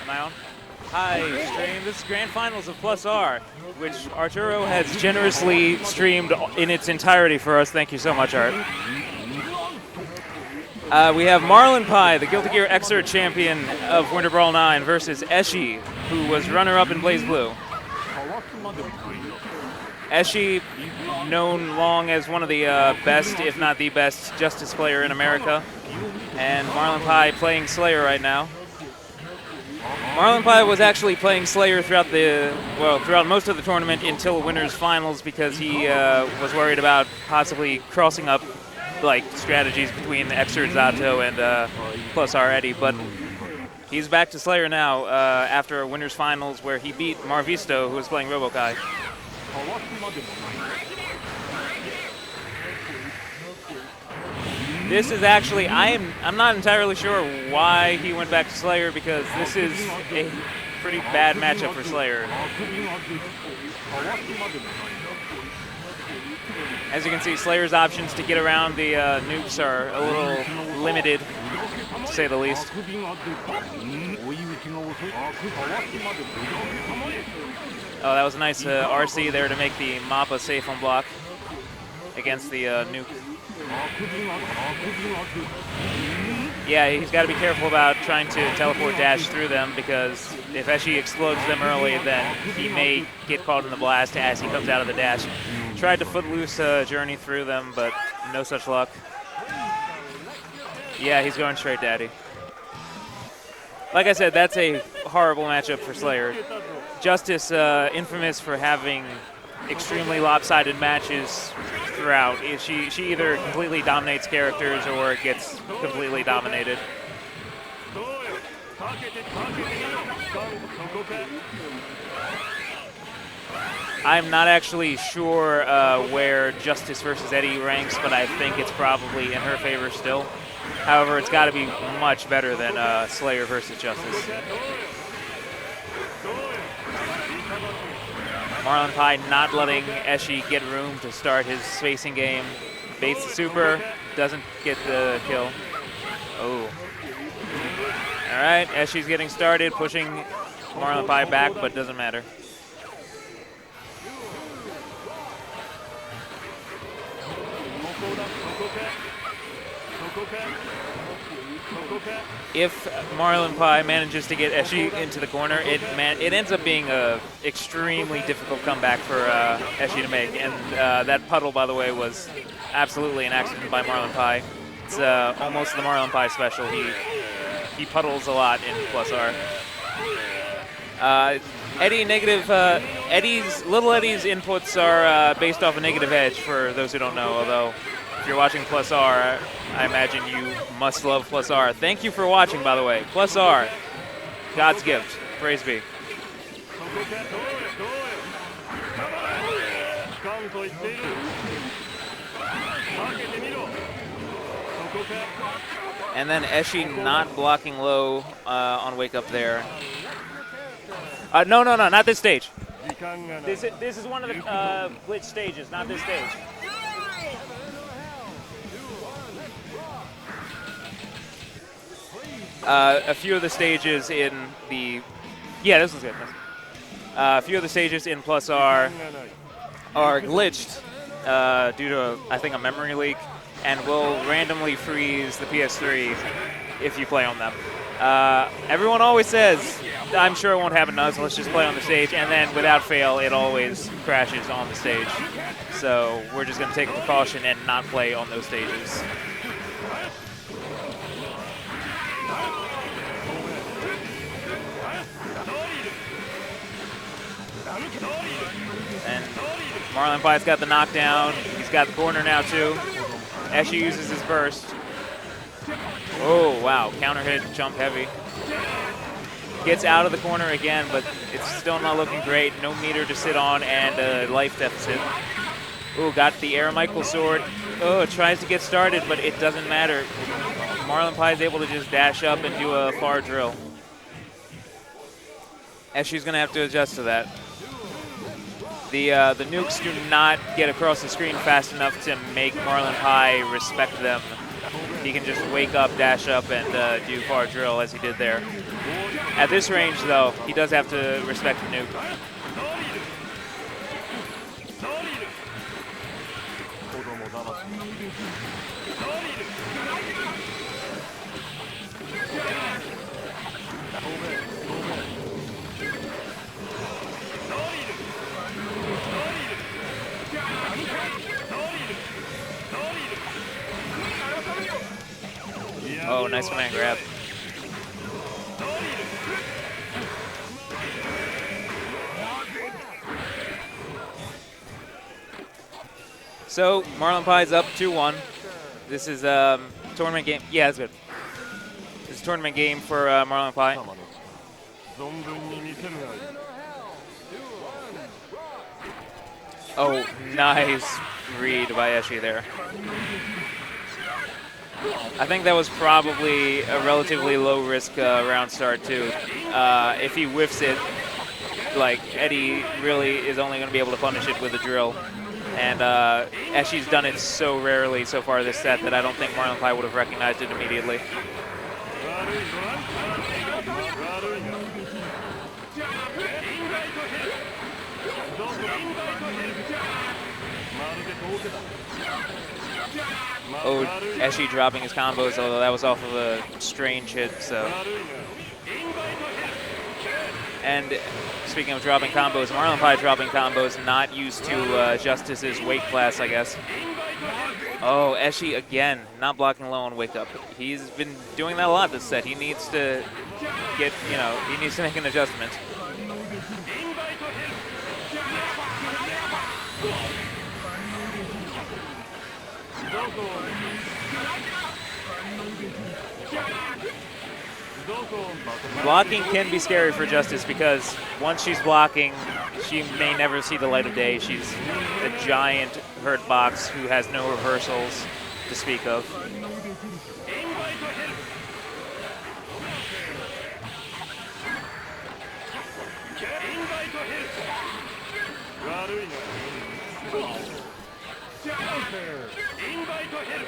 Am I on? Hi, stream. This is Grand Finals of Plus R, which Arturo has generously streamed in its entirety for us. Thank you so much, Art. We have MarlinPie, the Guilty Gear Xr champion of Winter Brawl 9, versus Eshi, who was runner-up in Blaze Blue. Eshi, known long as one of the best, if not the best, Justice player in America, and MarlinPie playing Slayer right now. MarlinPie was actually playing Slayer throughout most of the tournament until Winners Finals because he was worried about possibly crossing up like strategies between Xr Zato and Plus R Eddie, but he's back to Slayer now after Winners Finals where he beat Marvisto, who was playing Robokai. This is actually, I'm not entirely sure why he went back to Slayer because this is a pretty bad matchup for Slayer. As you can see, Slayer's options to get around the nukes are a little limited, to say the least. Oh, that was a nice RC there to make the Mappa safe on block against the nuke. Yeah, he's got to be careful about trying to teleport dash through them because if Eshi explodes them early, then he may get caught in the blast as he comes out of the dash. Tried to footloose journey through them, but no such luck. Yeah, he's going straight daddy. Like I said, that's a horrible matchup for Slayer. Justice, infamous for having extremely lopsided matches throughout. She either completely dominates characters or gets completely dominated. I'm not actually sure where Justice versus Eddie ranks, but I think it's probably in her favor still. However, it's got to be much better than Slayer versus Justice. MarlinPie not letting Eshi get room to start his spacing game. Baits the super, doesn't get the kill. Oh. All right, Eshi's getting started, pushing MarlinPie back, but doesn't matter. If MarlinPie manages to get Eshi into the corner, it ends up being a extremely difficult comeback for Eshi to make. And that puddle, by the way, was absolutely an accident by MarlinPie. It's almost the MarlinPie special. He puddles a lot in Plus R. Little Eddie's inputs are based off a negative edge for those who don't know, although if you're watching Plus R, I imagine you must love Plus R. Thank you for watching, by the way. Plus R, God's gift. Praise be. And then Eshi not blocking low on wake up there. No, not this stage. This is one of the glitch stages, not this stage. A few of the stages in the... Yeah, this was good. A few of the stages in +R are glitched due to, I think, a memory leak, and will randomly freeze the PS3 if you play on them. Everyone always says, I'm sure it won't happen to us, let's just play on the stage, and then without fail, it always crashes on the stage. So we're just going to take a precaution and not play on those stages. And MarlinPie's got the knockdown. He's got the corner now, too. Eshi uses his burst. Oh, wow. Counter hit, jump heavy. Gets out of the corner again, but it's still not looking great. No meter to sit on and a life deficit. Ooh, got the Michael sword. Oh, tries to get started, but it doesn't matter. MarlinPie is able to just dash up and do a far drill. Eshi's going to have to adjust to that. The nukes do not get across the screen fast enough to make MarlinPie respect them. He can just wake up, dash up, and do far drill as he did there. At this range, though, he does have to respect the nuke. Oh, nice command grab. So, MarlinPie's up 2-1. This is a tournament game. Yeah, that's good. This is a tournament game for MarlinPie. Oh, nice read by Eshi there. I think that was probably a relatively low-risk round start, too. If he whiffs it, like, Eddie really is only going to be able to punish it with a drill. And Eshi's done it so rarely so far this set that I don't think MarlinPie would have recognized it immediately. Oh, Eshi dropping his combos, although that was off of a strange hit, so. And speaking of dropping combos, MarlinPie dropping combos, not used to Justice's weight class, I guess. Oh, Eshi again, not blocking low on wake up. He's been doing that a lot this set. He needs to get, he needs to make an adjustment. Blocking can be scary for Justice because once she's blocking, she may never see the light of day. She's a giant hurt box who has no reversals to speak of.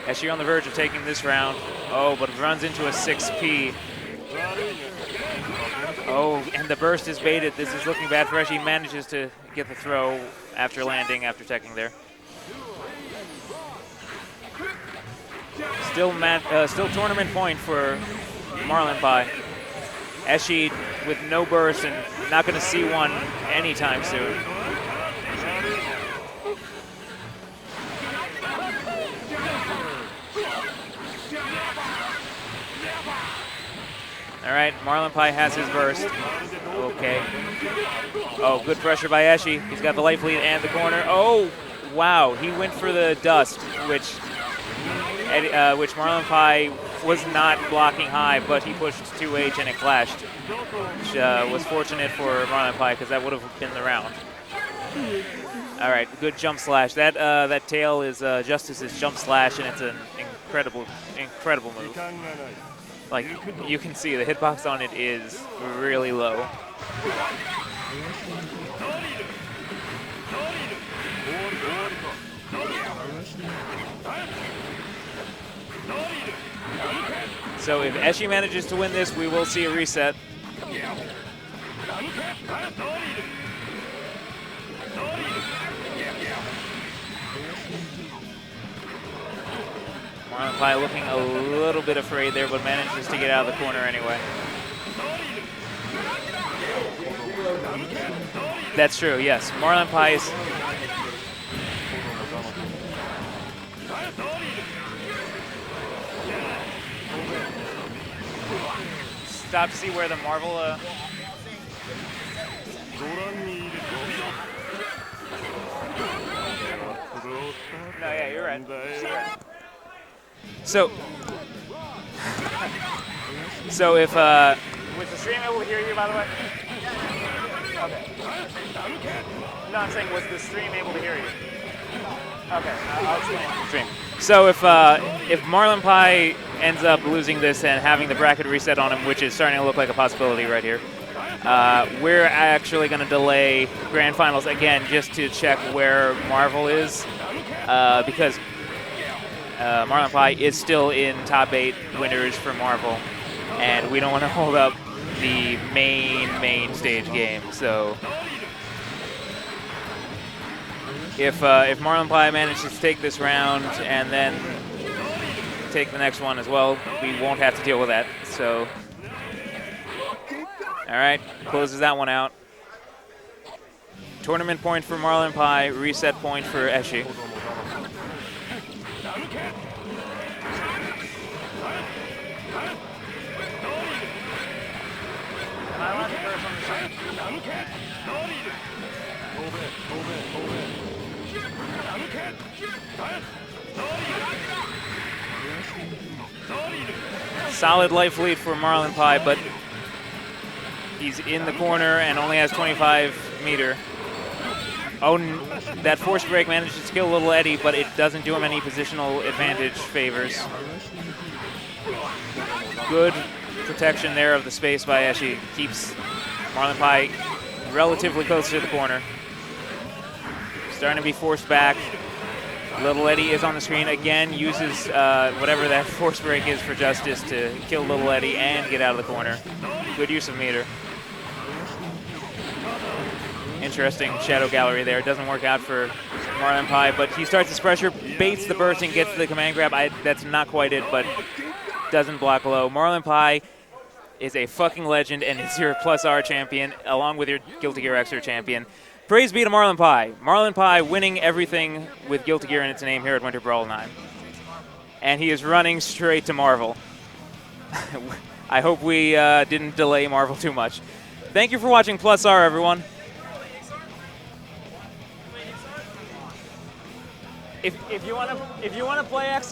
Eshi on the verge of taking this round. Oh, but runs into a 6P. Oh, and the burst is baited. This is looking bad for Eshi. He manages to get the throw after landing, after teching there. Still tournament point for MarlinPie. Eshi with no burst and not going to see one anytime soon. All right, MarlinPie has his burst. Okay. Oh, good pressure by Eshi. He's got the life lead and the corner. Oh, wow. He went for the dust, which MarlinPie was not blocking high, but he pushed 2H and it clashed, which was fortunate for MarlinPie because that would have been the round. All right, good jump slash. That tail is Justice's jump slash, and it's an incredible move. Like, you can see the hitbox on it is really low. So if Eshi manages to win this, we will see a reset. MarlinPie looking a little bit afraid there, but manages to get out of the corner anyway. That's true, yes. MarlinPie's... Stop to see where the Marvel... No, yeah, you're right. So if was the stream able to hear you, by the way? Okay. No, I'm saying, was the stream able to hear you? Okay, I'll explain the stream. So if MarlinPie ends up losing this and having the bracket reset on him, which is starting to look like a possibility right here, we're actually going to delay Grand Finals again just to check where Marvel is, because MarlinPie is still in top 8 winners for Marvel, and we don't want to hold up the main stage game. So if MarlinPie manages to take this round and then take the next one as well, we won't have to deal with that. So, all right, closes that one out. Tournament point for MarlinPie, reset point for Eshi. Solid life lead for MarlinPie, but he's in the corner and only has 25 meter. Oh, that force break manages to kill Little Eddie, but it doesn't do him any positional advantage favors. Good protection there of the space by Eshi. Keeps MarlinPie relatively close to the corner. Starting to be forced back. Little Eddie is on the screen again, uses whatever that force break is for justice to kill Little Eddie and get out of the corner. Good use of meter. Interesting shadow gallery there. Doesn't work out for MarlinPie, but he starts his pressure, baits the bursting, gets to the command grab. That's not quite it, but doesn't block low. MarlinPie is a fucking legend and is your +R champion, along with your Guilty Gear Xr champion. Praise be to MarlinPie. MarlinPie winning everything with Guilty Gear in its name here at Winter Brawl 9. And he is running straight to Marvel. I hope we didn't delay Marvel too much. Thank you for watching +R, everyone. If you want to play XR.